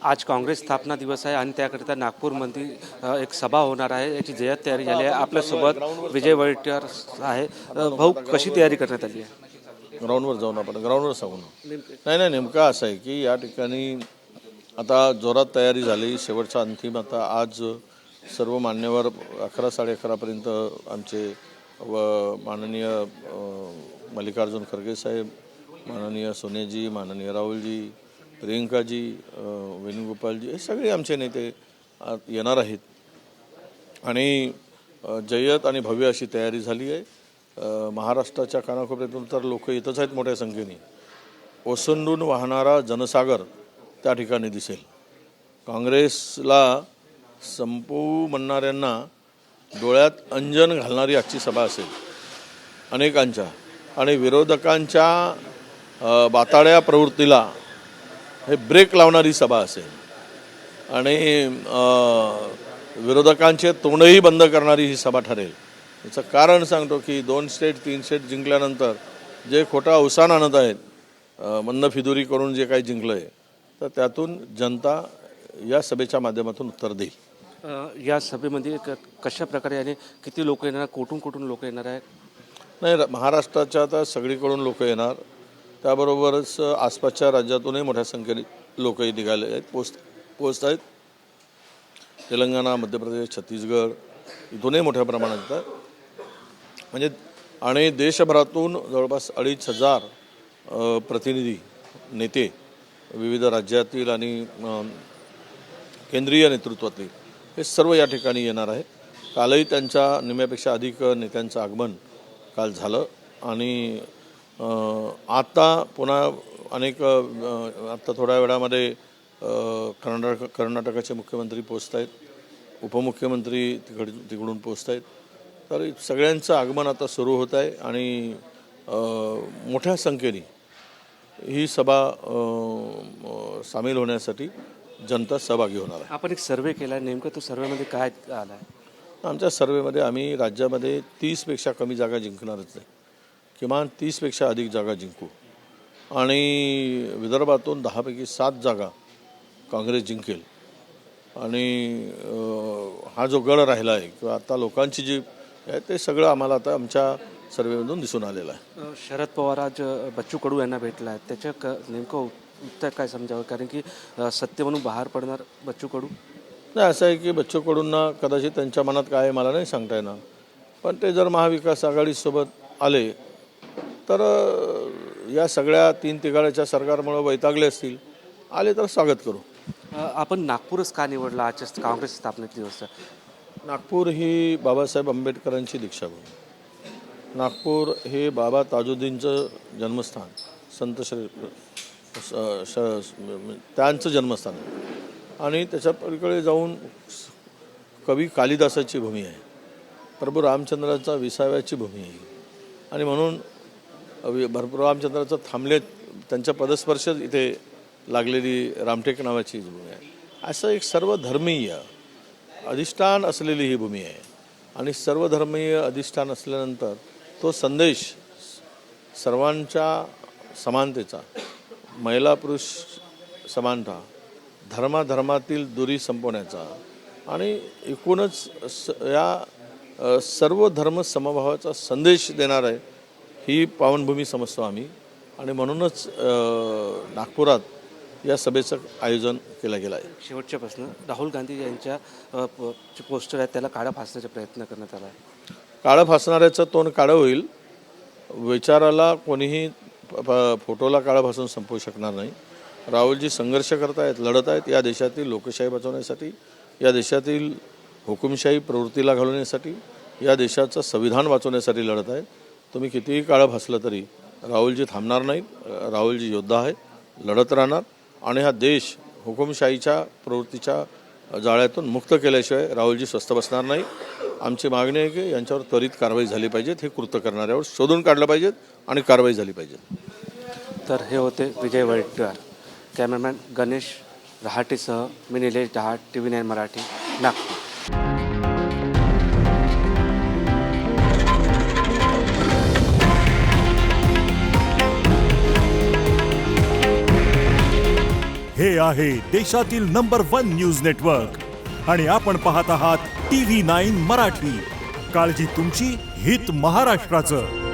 आज काँग्रेस स्थापना दिवस आहे आणि त्याकरिता नागपूरमध्ये एक सभा होणार आहे, याची जय्यत तयारी झाली आहे. आपल्यासोबत विजय वडेट्टीवार आहे. भाऊ, कशी तयारी करण्यात आली आहे? ग्राउंडवर जाऊन आपण ग्राउंडवर सांगू ना. नाही, नेमकं असं आहे की या ठिकाणी आता जोरात तयारी झाली. शेवटचा अंतिम आता आज सर्व मान्यवर 11-11:30पर्यंत आमचे माननीय मल्लिकार्जुन खरगे साहेब, माननीय सोनियाजी, माननीय राहुलजी, प्रियंकाजी, वेणुगोपालजी, हे सगळे आमचे नेते येणार आहेत आणि जय्यत आणि भव्य अशी तयारी झाली आहे. महाराष्ट्राच्या कानाकोपऱ्यातून तर लोक येतच आहेत मोठ्या संख्येने. ओसंडून वाहणारा जनसागर त्या ठिकाणी दिसेल. काँग्रेसला संपवू म्हणणाऱ्यांना डोळ्यात अंजन घालणारी आजची सभा असेल अनेकांच्या, आणि विरोधकांच्या बाताड्या प्रवृत्तीला हे ब्रेक लावणारी सभा असेल आणि विरोधकांचे तोंडही बंद करणारी ही सभा ठरेल. याचं कारण सांगतो की 2 स्टेट 3 स्टेट जिंकल्यानंतर जे खोटा अवसान आणत आहेत, मंदफिदुरी करून जे काही जिंकलं आहे, तर त्यातून जनता या सभेच्या माध्यमातून उत्तर देईल. या सभेमध्ये कशा प्रकारे आणि किती लोक येणार, कुठून लोक येणार आहे? नाही, महाराष्ट्राच्या आता सगळीकडून लोक येणार, त्याबरोबरच आसपासच्या राज्यातूनही मोठ्या संख्येने लोकही निघाले आहेत, पोचत आहेत. तेलंगणा, मध्य प्रदेश, छत्तीसगड इथूनही मोठ्या प्रमाणात येतात. म्हणजे आणि देशभरातून जवळपास 2,500 प्रतिनिधी, नेते, विविध राज्यातील आणि केंद्रीय नेतृत्वातील हे सर्व या ठिकाणी येणार आहे. कालही त्यांच्या निम्म्यापेक्षा अधिक नेत्यांचं आगमन काल झालं आणि आता पुन्हा अनेक आत्ता थोड्या वेळामध्ये कर्नाटकाचे मुख्यमंत्री पोचत आहेत, उपमुख्यमंत्री तिकडून पोचत आहेत. तर सगळ्यांचं आगमन आता सुरू होत आहे आणि मोठ्या संख्येने ही सभा सामील होण्यासाठी जनता सहभागी होणार आहे. आपण एक सर्वे केला, नेमकं तो सर्वेमध्ये काय आला आहे? आमच्या सर्वेमध्ये आम्ही राज्यामध्ये 30पेक्षा कमी जागा जिंकणारच नाही, किमान 30पेक्षा अधिक जागा जिंकू आणि विदर्भातून 10पैकी 7 जागा काँग्रेस जिंकेल. आणि हा जो गड राहिला आहे किंवा आता लोकांची जी आहे ते सगळं आम्हाला आता आमच्या सर्वेमधून दिसून आलेलं आहे. शरद पवार आज बच्चू कडू यांना भेटला आहे, त्याच्या नेमकं उत्तर काय समजावं? कारण की सत्य म्हणून बाहेर पडणार बच्चू कडू. नाही, असं आहे की बच्चू कडूंना कदाचित त्यांच्या मनात काय आहे मला नाही सांगता येणार, पण ते जर महाविकास आघाडीसोबत आले तर या सगळ्या 3 तिघाड्याच्या सरकारमुळे वैतागले असतील, आले तर स्वागत करू. आपण नागपूरच का निवडला आजच्या काँग्रेस स्थापनेच्या दिवस? नागपूर ही बाबासाहेब आंबेडकरांची दीक्षाभूमी. नागपूर हे बाबा ताजुद्दीनचं जन्मस्थान, संत त्यांचं जन्मस्थान आणि त्याच्या पलीकडे जाऊन कवी कालिदासाची भूमी आहे, प्रभू रामचंद्राचा विसाव्याची भूमी आहे. आणि म्हणून भरपूर रामचंद्राचं थांबले त्यांच्या पदस्पर्श इथे लागलेली रामटेक नावाची भूमी आहे. असं एक सर्वधर्मीय अधिष्ठान असलेली ही भूमी आहे आणि सर्वधर्मीय अधिष्ठान असल्यानंतर तो संदेश सर्वांच्या समानतेचा, महिला पुरुष समानता, धर्माधर्मातील दुरी संपवण्याचा आणि एकूणच या सर्व धर्म समभावाचा संदेश देणार आहे ही पावनभूमी समजतो आम्ही. आणि म्हणूनच नागपुरात या सभेचं आयोजन केलं गेलं आहे. शेवटचा प्रश्न, राहुल गांधी यांच्या पोस्टर आहे त्याला काळा फासण्याचा प्रयत्न करण्यात आला आहे. काळं फासणाऱ्याचं तोंड काळं होईल. विचाराला कोणीही फोटोला काळं फासून संपवू शकणार नाही. राहुलजी संघर्ष करत आहेत, लढत आहेत या देशातील लोकशाही वाचवण्यासाठी, या देशातील हुकुमशाही प्रवृत्तीला घालवण्यासाठी, या देशाचं संविधान वाचवण्यासाठी लढत आहेत. तुम्ही कितीही काळं फासलं तरी राहुलजी थांबणार नाहीत. राहुलजी योद्धा आहेत, लढत राहणार आणि हा देश हुकुमशाहीच्या प्रवृत्तीच्या जाळ्यातून मुक्त केल्याशिवाय राहुलजी स्वस्थ बसणार नाही. आमची मागणी आहे की यांच्यावर त्वरित कारवाई झाली पाहिजेत, हे कृत्य करणाऱ्यावर शोधून काढलं पाहिजेत आणि कारवाई झाली पाहिजे. तर हे होते विजय वडेट्टीवार. कॅमेरामॅन गणेश रहाटेसह मी निलेश डहाट, TV9 मराठी, नागपूर. हे आहे देशातील नंबर 1 न्यूज नेटवर्क आणि आपण पाहत आहात TV9 मराठी. काळजी तुमची, हित महाराष्ट्राचं.